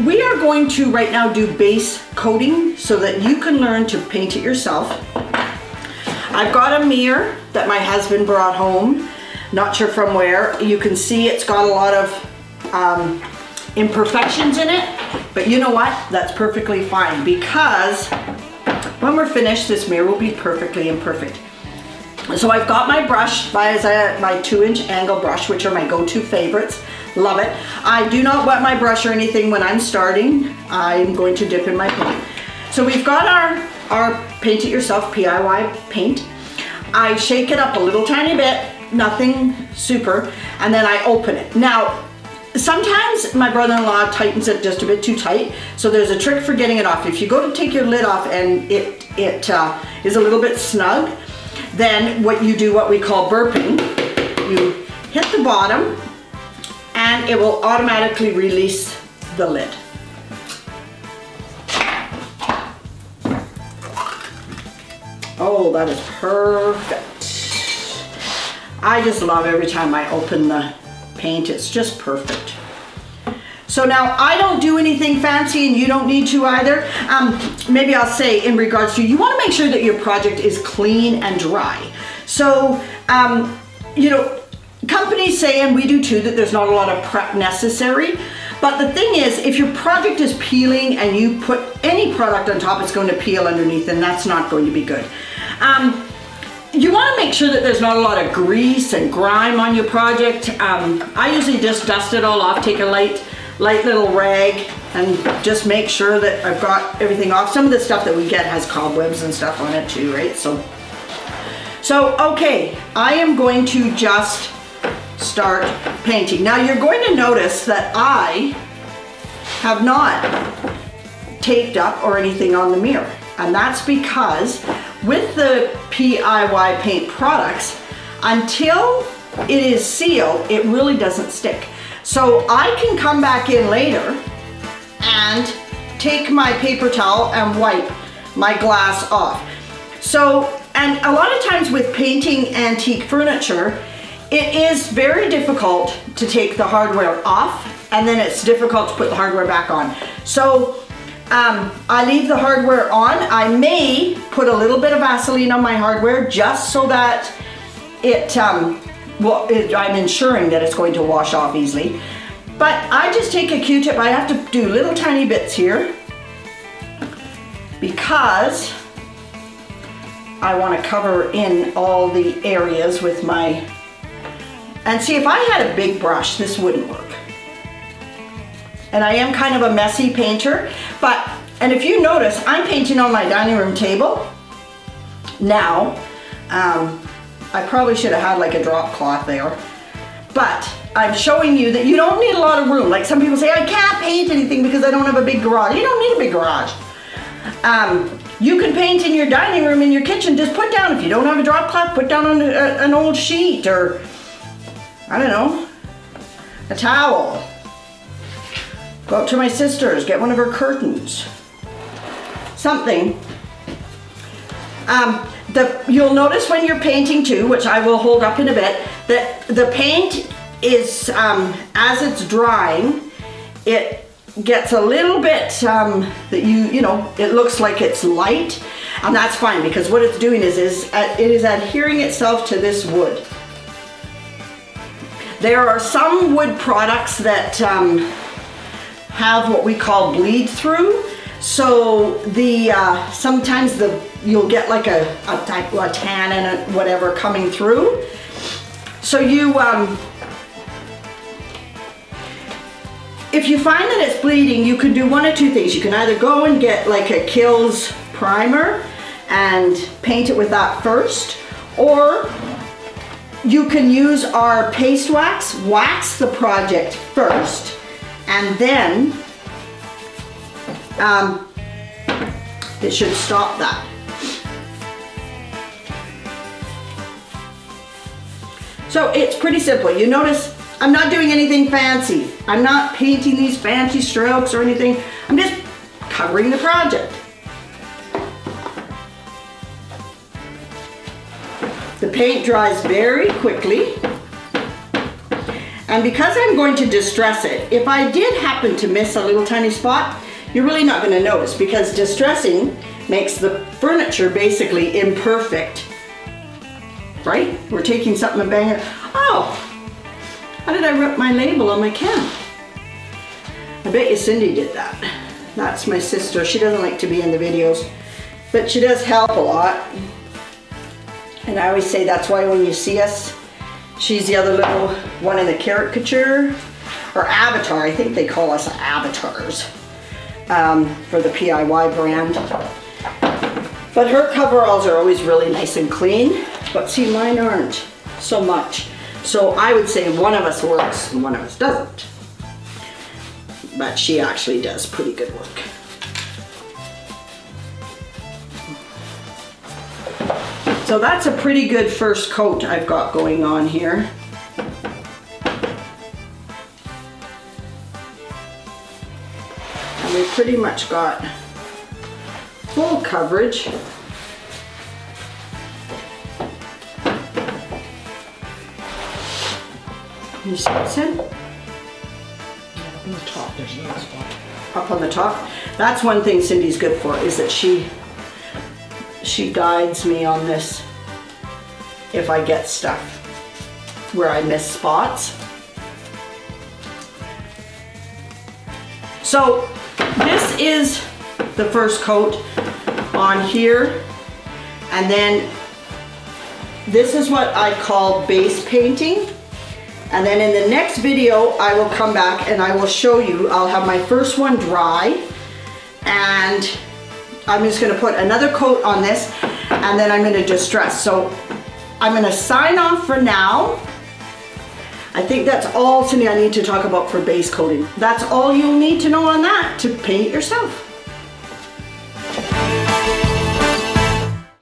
we are going to right now do base coating so that you can learn to paint it yourself. I've got a mirror that my husband brought home, not sure from where. You can see it's got a lot of imperfections in it, but you know what? That's perfectly fine, because when we're finished, this mirror will be perfectly imperfect. So I've got my brush, my 2-inch angle brush, which are my go-to favorites. Love it. I do not wet my brush or anything when I'm starting. I'm going to dip in my paint. So we've got our paint it yourself PIY paint. I shake it up a little tiny bit, nothing super, and then I open it. Now, sometimes my brother-in-law tightens it just a bit too tight, so there's a trick for getting it off. If you go to take your lid off and it is a little bit snug, then what you do, what we call burping, you hit the bottom and it will automatically release the lid. Oh, that is perfect. I just love every time I open the paint, it's just perfect. So now I don't do anything fancy and you don't need to either. Maybe I'll say in regards to, you want to make sure that your project is clean and dry. So, you know, companies say, and we do too, that there's not a lot of prep necessary. But the thing is, if your project is peeling and you put any product on top, it's going to peel underneath, and that's not going to be good. You want to make sure that there's not a lot of grease and grime on your project. I usually just dust it all off, take a light little rag, and just make sure that I've got everything off. Some of the stuff that we get has cobwebs and stuff on it too, right? So okay, I am going to just start painting. Now you're going to notice that I have not taped up or anything on the mirror, and that's because with the PIY paint products, until it is sealed, it really doesn't stick. So I can come back in later and take my paper towel and wipe my glass off. So, and a lot of times with painting antique furniture, it is very difficult to take the hardware off, and then it's difficult to put the hardware back on. So I leave the hardware on. I may put a little bit of Vaseline on my hardware just so that I'm ensuring that it's going to wash off easily. But I just take a Q-tip. I have to do little tiny bits here because I want to cover in all the areas with my, and see, if I had a big brush, this wouldn't work. And I am kind of a messy painter, and if you notice, I'm painting on my dining room table. Now, I probably should have had like a drop cloth there, but I'm showing you that you don't need a lot of room. Like some people say, I can't paint anything because I don't have a big garage. You don't need a big garage. You can paint in your dining room, in your kitchen. Just put down, if you don't have a drop cloth, put down an old sheet, or I don't know, a towel. Go up to my sister's, get one of her curtains. Something. You'll notice when you're painting too, which I will hold up in a bit, that the paint is, as it's drying, it gets a little bit, that you know, it looks like it's light, and that's fine, because what it's doing is it is adhering itself to this wood. There are some wood products that have what we call bleed through. So sometimes you'll get like a tan and whatever coming through. So if you find that it's bleeding, you can do one of two things. You can either go and get like a Kills primer and paint it with that first, or you can use our paste wax the project first, and then it should stop that. So it's pretty simple. You notice I'm not doing anything fancy. I'm not painting these fancy strokes or anything. I'm just covering the project. The paint dries very quickly. And because I'm going to distress it, if I did happen to miss a little tiny spot, you're really not going to notice, because distressing makes the furniture basically imperfect. Right? We're taking something and banging it. Oh, how did I rip my label on my can? I bet you Cindy did that. That's my sister. She doesn't like to be in the videos, but she does help a lot. And I always say that's why when you see us, she's the other little one in the caricature, or avatar. I think they call us avatars for the PIY brand. But her coveralls are always really nice and clean, but see, mine aren't so much. So I would say one of us works and one of us doesn't. But she actually does pretty good work. So that's a pretty good first coat I've got going on here. And we've pretty much got full coverage. You see what's in? On the top, there's another spot. Up on the top. That's one thing Cindy's good for, is that she guides me on this if I get stuff where I miss spots. So this is the first coat on here, and then this is what I call base painting. And then in the next video, I will come back and I will show you, I'll have my first one dry, and I'm just gonna put another coat on this, and then I'm gonna distress. So I'm gonna sign off for now. I think that's all, Cindy, I need to talk about for base coating. That's all you'll need to know on that to paint it yourself.